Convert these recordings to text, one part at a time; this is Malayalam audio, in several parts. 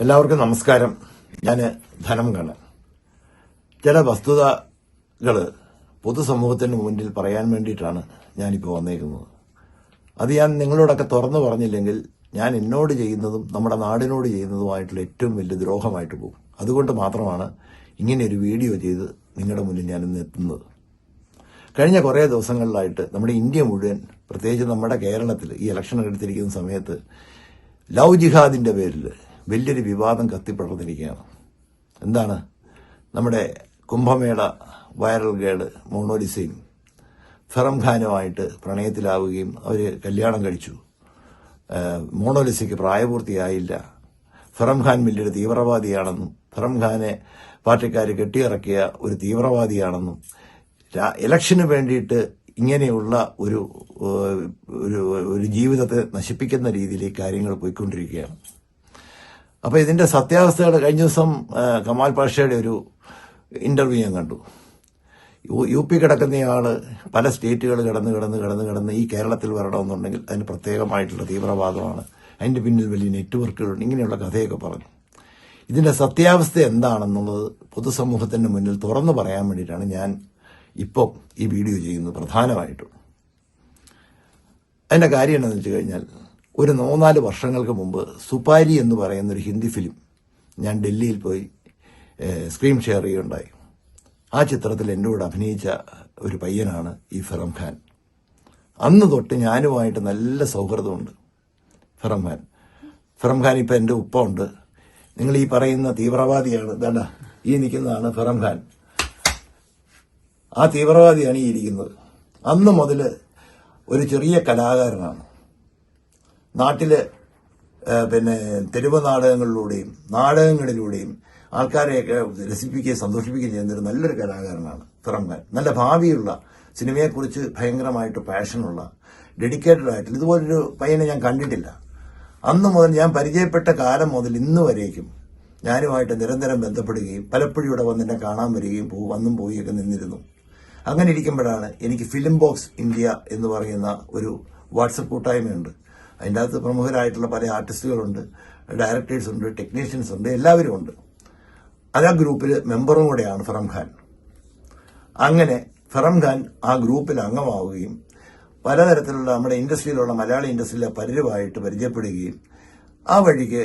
എല്ലാവർക്കും നമസ്കാരം. ഞാൻ ധനം കണ്ണൻ. ചില വസ്തുതകൾ പൊതുസമൂഹത്തിന് മുന്നിൽ പറയാൻ വേണ്ടിയിട്ടാണ് ഞാനിപ്പോൾ വന്നേക്കുന്നത്. അത് ഞാൻ നിങ്ങളോടൊക്കെ തുറന്നു പറഞ്ഞില്ലെങ്കിൽ ഞാൻ എന്നോട് ചെയ്യുന്നതും നമ്മുടെ നാടിനോട് ചെയ്യുന്നതുമായിട്ടുള്ള ഏറ്റവും വലിയ ദ്രോഹമായിട്ട് പോകും. അതുകൊണ്ട് മാത്രമാണ് ഇങ്ങനെ ഒരു വീഡിയോ ചെയ്ത് നിങ്ങളുടെ മുന്നിൽ ഞാനിന്ന് എത്തുന്നത്. കഴിഞ്ഞ കുറേ ദിവസങ്ങളിലായിട്ട് നമ്മുടെ ഇന്ത്യ മുഴുവൻ, പ്രത്യേകിച്ച് നമ്മുടെ കേരളത്തിൽ ഈ ഇലക്ഷൻ എടുത്തിരിക്കുന്ന സമയത്ത് ലവ് ജിഹാദിന്റെ പേരിൽ വലിയൊരു വിവാദം കത്തിപ്പടർന്നിരിക്കുകയാണ്. എന്താണ്? നമ്മുടെ കുംഭമേള വൈറൽ ഗേള് മോണോലിസയും ഫെറം ഖാനുമായിട്ട് പ്രണയത്തിലാവുകയും അവർ കല്യാണം കഴിച്ചു. മോണോലിസയ്ക്ക് പ്രായപൂർത്തിയായില്ല. ഫെറം ഖാൻ വലിയൊരു തീവ്രവാദിയാണെന്നും ഫെറം ഖാനെ പാർട്ടിക്കാർ കെട്ടിയിറക്കിയ ഒരു തീവ്രവാദിയാണെന്നും ഇലക്ഷന് വേണ്ടിയിട്ട് ഇങ്ങനെയുള്ള ഒരു ജീവിതത്തെ നശിപ്പിക്കുന്ന രീതിയിലേക്ക് കാര്യങ്ങൾ പോയിക്കൊണ്ടിരിക്കുകയാണ്. അപ്പൊ ഇതിന്റെ സത്യാവസ്ഥകൾ കഴിഞ്ഞ ദിവസം കമാൽ പാഷയുടെ ഒരു ഇന്റർവ്യൂ ഞാൻ കണ്ടു. യു പി കിടക്കുന്നയാള് പല സ്റ്റേറ്റുകൾ കിടന്ന് ഈ കേരളത്തിൽ വരണമെന്നുണ്ടെങ്കിൽ അതിന് പ്രത്യേകമായിട്ടുള്ള തീവ്രവാദമാണ്, അതിന്റെ പിന്നിൽ വലിയ നെറ്റ്വർക്കുകളുണ്ട്, ഇങ്ങനെയുള്ള കഥയൊക്കെ പറഞ്ഞു. ഇതിന്റെ സത്യാവസ്ഥ എന്താണെന്നുള്ളത് പൊതുസമൂഹത്തിന്റെ മുന്നിൽ തുറന്നു പറയാൻ വേണ്ടിയിട്ടാണ് ഞാൻ ഇപ്പോൾ ഈ വീഡിയോ ചെയ്യുന്നത്. പ്രധാനമായിട്ടും അതിന്റെ കാര്യം എന്താണെന്ന് വെച്ച് കഴിഞ്ഞാൽ, ഒരു 4 വർഷങ്ങൾക്ക് മുമ്പ് സുപാരി എന്ന് പറയുന്ന ഒരു ഹിന്ദി ഫിലിം ഞാൻ ഡൽഹിയിൽ പോയി സ്ക്രീൻ ഷെയർ ചെയ്യുകയുണ്ടായി. ആ ചിത്രത്തിൽ എൻ്റെ കൂടെ അഭിനയിച്ച ഒരു പയ്യനാണ് ഈ ഫെറം ഖാൻ. അന്ന് തൊട്ട് ഞാനുമായിട്ട് നല്ല സൗഹൃദമുണ്ട്. ഫെറം ഖാൻ ഇപ്പം എൻ്റെ ഉപ്പ ഉണ്ട്. നിങ്ങൾ ഈ പറയുന്ന തീവ്രവാദിയാണ്, ഇതാണ്ട ഈ നിൽക്കുന്നതാണ് ഫെറം ഖാൻ. ആ തീവ്രവാദിയാണ് ഈ ഇരിക്കുന്നത്. അന്ന് മുതൽ ഒരു ചെറിയ കലാകാരനാണ്. നാട്ടില് തെരുവ് നാടകങ്ങളിലൂടെയും ആൾക്കാരെയൊക്കെ രസിപ്പിക്കുകയും സന്തോഷിപ്പിക്കുകയും ചെയ്യുന്നൊരു നല്ലൊരു കലാകാരനാണ് ഫെറം ഖാൻ. നല്ല ഭാവിയുള്ള, സിനിമയെക്കുറിച്ച് ഭയങ്കരമായിട്ട് പാഷനുള്ള, ഡെഡിക്കേറ്റഡ് ആയിട്ടുള്ള ഇതുപോലൊരു പയ്യനെ ഞാൻ കണ്ടിട്ടില്ല. അന്ന് മുതൽ ഞാൻ പരിചയപ്പെട്ട കാലം മുതൽ ഇന്ന് വരേക്കും ഞാനുമായിട്ട് നിരന്തരം ബന്ധപ്പെടുകയും പലപ്പോഴും ഇവിടെ വന്ന് എന്നെ കാണാൻ വരികയും വന്നും പോവുകയൊക്കെ നിന്നിരുന്നു. അങ്ങനെ ഇരിക്കുമ്പോഴാണ് എനിക്ക് ഫിലിം ബോക്സ് ഇന്ത്യ എന്ന് പറയുന്ന ഒരു വാട്സപ്പ് കൂട്ടായ്മയുണ്ട്. അതിൻ്റെ അകത്ത് പ്രമുഖരായിട്ടുള്ള പല ആർട്ടിസ്റ്റുകളുണ്ട്, ഡയറക്ടേഴ്സ് ഉണ്ട്, ടെക്നീഷ്യൻസ് ഉണ്ട്, എല്ലാവരും ഉണ്ട്. അത് ആ ഗ്രൂപ്പിൽ മെമ്പറും കൂടെയാണ് ഫെറം ഖാൻ. അങ്ങനെ ഫെറം ഖാൻ ആ ഗ്രൂപ്പിൽ അംഗമാവുകയും പലതരത്തിലുള്ള നമ്മുടെ ഇൻഡസ്ട്രിയിലുള്ള മലയാളി ഇൻഡസ്ട്രിയിലെ പലരുമായിട്ട് പരിചയപ്പെടുകയും ആ വഴിക്ക്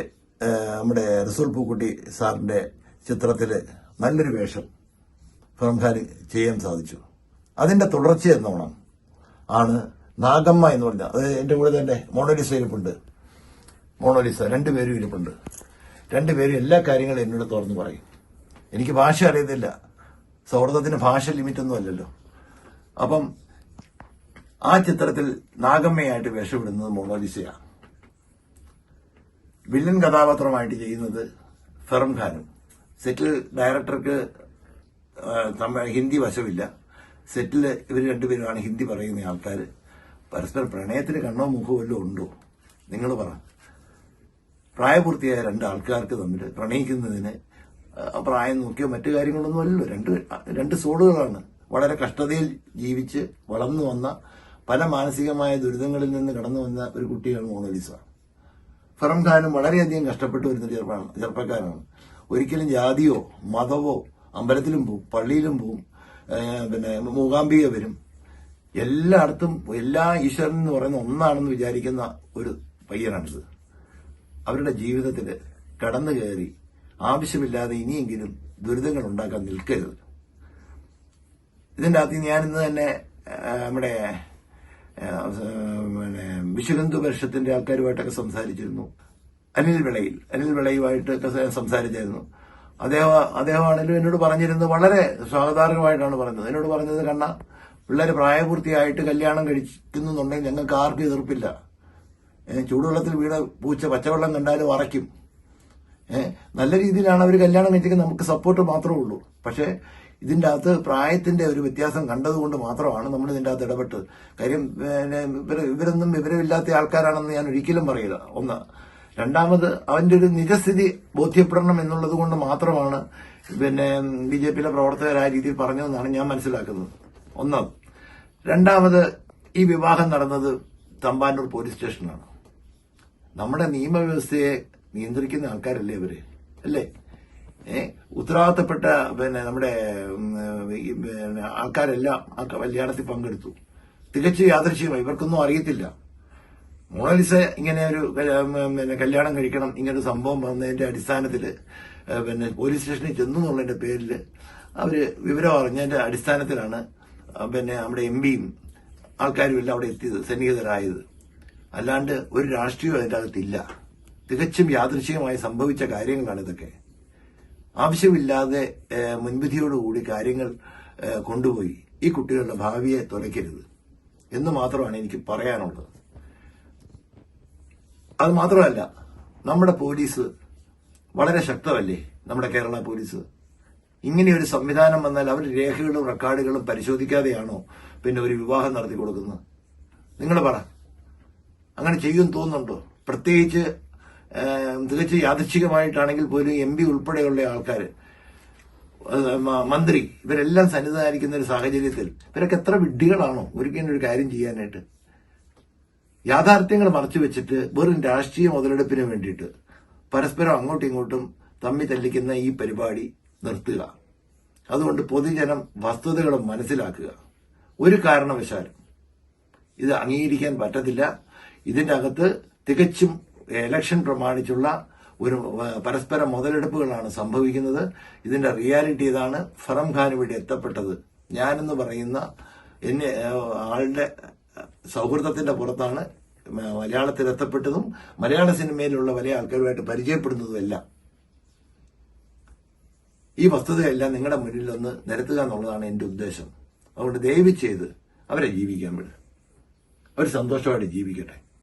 നമ്മുടെ റസൂൽ പൂക്കുട്ടി സാറിന്റെ ചിത്രത്തിൽ നല്ലൊരു വേഷം ഫെറം ഖാൻ ചെയ്യാൻ സാധിച്ചു. അതിന്റെ തുടർച്ച എന്നോണം ആണ് നാഗമ്മ എന്ന് പറഞ്ഞ, അത് എന്റെ കൂടെ തന്നെ മോണോലിസ രണ്ടുപേരും ഇരിപ്പുണ്ട്. രണ്ടുപേരും എല്ലാ കാര്യങ്ങളും എന്നോട് തുറന്നു പറയും. എനിക്ക് ഭാഷ അറിയത്തില്ല, സൗഹൃദത്തിന് ഭാഷ ലിമിറ്റൊന്നും അല്ലല്ലോ. അപ്പം ആ ചിത്രത്തിൽ നാഗമ്മയായിട്ട് വേഷമിടുന്നത് മോണോലിസയാണ്. വില്ലൻ കഥാപാത്രമായിട്ട് ചെയ്യുന്നത് ഫെറം ഖാനും. സെറ്റിൽ ഡയറക്ടർക്ക് ഹിന്ദി വശമില്ല. സെറ്റിൽ ഇവർ രണ്ടുപേരുമാണ് ഹിന്ദി പറയുന്ന ആൾക്കാർ. പരസ്പരം പ്രണയത്തിന് കണ്ണോ മുഖോ വല്ലതും ഉണ്ടോ? നിങ്ങൾ പറ. പ്രായപൂർത്തിയായ 2 ആൾക്കാർക്ക് തമ്മിൽ പ്രണയിക്കുന്നതിന് പ്രായം നോക്കിയോ മറ്റു കാര്യങ്ങളൊന്നും അല്ലല്ലോ. രണ്ട് സോളുകളാണ്. വളരെ കഷ്ടതയിൽ ജീവിച്ച് വളർന്നു വന്ന, പല മാനസികമായ ദുരിതങ്ങളിൽ നിന്ന് കടന്നു വന്ന ഒരു കുട്ടിയാണ് മോണോലിസ. ഫെറം ഖാനും വളരെയധികം കഷ്ടപ്പെട്ടു വരുന്ന ചെറുപ്പക്കാരാണ്. ഒരിക്കലും ജാതിയോ മതമോ, അമ്പലത്തിലും പോവും, പള്ളിയിലും പോവും, മൂകാംബിക വരും, എല്ലായിടത്തും എല്ലാ ഈശ്വരൻ എന്ന് പറയുന്ന ഒന്നാണെന്ന് വിചാരിക്കുന്ന ഒരു പയ്യനാണിത്. അവരുടെ ജീവിതത്തിൽ കടന്നു കയറി ആവശ്യമില്ലാതെ ഇനിയെങ്കിലും ദുരിതങ്ങൾ ഉണ്ടാക്കാൻ നിൽക്കരുത്. ഇതിന്റെ അകത്ത് ഞാനിന്ന് തന്നെ നമ്മുടെ വിശ്വഹിന്ദു പരിഷത്തിന്റെ ആൾക്കാരുമായിട്ടൊക്കെ സംസാരിച്ചിരുന്നു. അനിൽ വിളയുമായിട്ടൊക്കെ സംസാരിച്ചിരുന്നു. അദ്ദേഹമാണെങ്കിലും എന്നോട് പറഞ്ഞിരുന്നത് വളരെ സ്വാഗതാർഹമായിട്ടാണ് പറഞ്ഞത്. എന്നോട് പറഞ്ഞത്, കണ്ണ, പിള്ളേര് പ്രായപൂർത്തിയായിട്ട് കല്യാണം കഴിക്കുന്നുണ്ടെങ്കിൽ ഞങ്ങൾക്ക് ആർക്കും എതിർപ്പില്ല. ചൂടുവെള്ളത്തിൽ വീണ പൂച്ച പച്ചവെള്ളം കണ്ടാലും അറയ്ക്കും. നല്ല രീതിയിലാണ് അവർ കല്യാണം കഴിച്ചെങ്കിൽ നമുക്ക് സപ്പോർട്ട് മാത്രമേ ഉള്ളൂ. പക്ഷെ ഇതിന്റെ അകത്ത് പ്രായത്തിന്റെ ഒരു വ്യത്യാസം കണ്ടതുകൊണ്ട് മാത്രമാണ് നമ്മൾ ഇതിന്റെ അകത്ത് ഇടപെട്ടത്. കാര്യം ഇവരൊന്നും വിവരമില്ലാത്ത ആൾക്കാരാണെന്ന് ഞാൻ ഒരിക്കലും പറയില്ല. ഒന്ന്. രണ്ടാമത്, അവന്റെ ഒരു നിജസ്ഥിതി ബോധ്യപ്പെടണം എന്നുള്ളത് കൊണ്ട് മാത്രമാണ് BJPയിലെ പ്രവർത്തകർ ആ രീതിയിൽ പറഞ്ഞതെന്നാണ് ഞാൻ മനസ്സിലാക്കുന്നത്. ഒന്നാമത്. രണ്ടാമത്, ഈ വിവാഹം നടന്നത് തമ്പാനൂർ പോലീസ് സ്റ്റേഷനാണ്. നമ്മുടെ നിയമവ്യവസ്ഥയെ നിയന്ത്രിക്കുന്ന ആൾക്കാരല്ലേ അവര്, അല്ലേ? ഉത്തരവാദിത്തപ്പെട്ട നമ്മുടെ ആൾക്കാരെല്ലാം ആ കല്യാണത്തിൽ പങ്കെടുത്തു. തികച്ചു യാദൃശ്ചികമായി, ഇവർക്കൊന്നും അറിയത്തില്ല. മോണലിസ ഇങ്ങനെ ഒരു കല്യാണം കഴിക്കണം ഇങ്ങനൊരു സംഭവം വന്നതിന്റെ അടിസ്ഥാനത്തിൽ പോലീസ് സ്റ്റേഷനിൽ ചെന്നു എന്നുള്ളതിന്റെ പേരിൽ അവര് വിവരം അറിഞ്ഞതിന്റെ അടിസ്ഥാനത്തിലാണ് നമ്മുടെ എംപിയും ആൾക്കാരും എല്ലാം അവിടെ എത്തിയത്, സന്നിഹിതരായത്. അല്ലാണ്ട് ഒരു രാഷ്ട്രീയവും അതിൻ്റെ അകത്തില്ല. തികച്ചും യാദൃശ്ചികമായി സംഭവിച്ച കാര്യങ്ങളാണ് ഇതൊക്കെ. ആവശ്യമില്ലാതെ മുൻവിധിയോടുകൂടി കാര്യങ്ങൾ കൊണ്ടുപോയി ഈ കുട്ടികളുടെ ഭാവിയെ തുലയ്ക്കരുത് എന്ന് മാത്രമാണ് എനിക്ക് പറയാനുള്ളത്. അത് മാത്രമല്ല, നമ്മുടെ പോലീസ് വളരെ ശക്തമല്ലേ, നമ്മുടെ കേരള പോലീസ്. ഇങ്ങനെയൊരു സംവിധാനം വന്നാൽ അവർ രേഖകളും റെക്കോർഡുകളും പരിശോധിക്കാതെയാണോ പിന്നെ ഒരു വിവാഹം നടത്തി കൊടുക്കുന്നത്? നിങ്ങൾ പറ, അങ്ങനെ ചെയ്യുമെന്ന് തോന്നുന്നുണ്ടോ? പ്രത്യേകിച്ച് തികച്ച് യാദൃച്ഛികമായിട്ടാണെങ്കിൽ പോലും MP ഉൾപ്പെടെയുള്ള ആൾക്കാർ, മന്ത്രി, ഇവരെല്ലാം സന്നിധാനിക്കുന്ന ഒരു സാഹചര്യത്തിൽ ഇവരൊക്കെ എത്ര വിഡ്ഢികളാണോ ഒരിക്കലും ഒരു കാര്യം ചെയ്യാനായിട്ട്? യാഥാർത്ഥ്യങ്ങൾ മറച്ചു വെച്ചിട്ട് വെറും രാഷ്ട്രീയ മുതലെടുപ്പിന് വേണ്ടിയിട്ട് പരസ്പരം അങ്ങോട്ടും ഇങ്ങോട്ടും തമ്മി തല്ലിക്കുന്ന ഈ പരിപാടി നിർത്തുക. അതുകൊണ്ട് പൊതുജനം വസ്തുതകൾ മനസ്സിലാക്കുക. ഒരു കാരണവശാലും ഇത് അംഗീകരിക്കാൻ പറ്റത്തില്ല. ഇതിന്റെ അകത്ത് തികച്ചും ഇലക്ഷൻ പ്രമാണിച്ചുള്ള ഒരു പരസ്പര മുതലെടുപ്പുകളാണ് സംഭവിക്കുന്നത്. ഇതിന്റെ റിയാലിറ്റി ഇതാണ്. ഫറം ഖാൻ ഇവിടെ എത്തപ്പെട്ടത് ഞാനെന്ന് പറയുന്ന ആളുടെ സൗഹൃദത്തിന്റെ പുറത്താണ് മലയാളത്തിൽ എത്തപ്പെട്ടതും മലയാള സിനിമയിലുള്ള വലിയ ആൾക്കാരുമായിട്ട് പരിചയപ്പെടുന്നതുമെല്ലാം. ഈ വസ്തുതയെല്ലാം നിങ്ങളുടെ മുന്നിൽ ഒന്ന് നിരത്തുക എന്നുള്ളതാണ് എന്റെ ഉദ്ദേശം. അതുകൊണ്ട് ദയവ് ചെയ്ത് അവരെ ജീവിക്കാൻ വിടുക. അവർ സന്തോഷമായിട്ട് ജീവിക്കട്ടെ.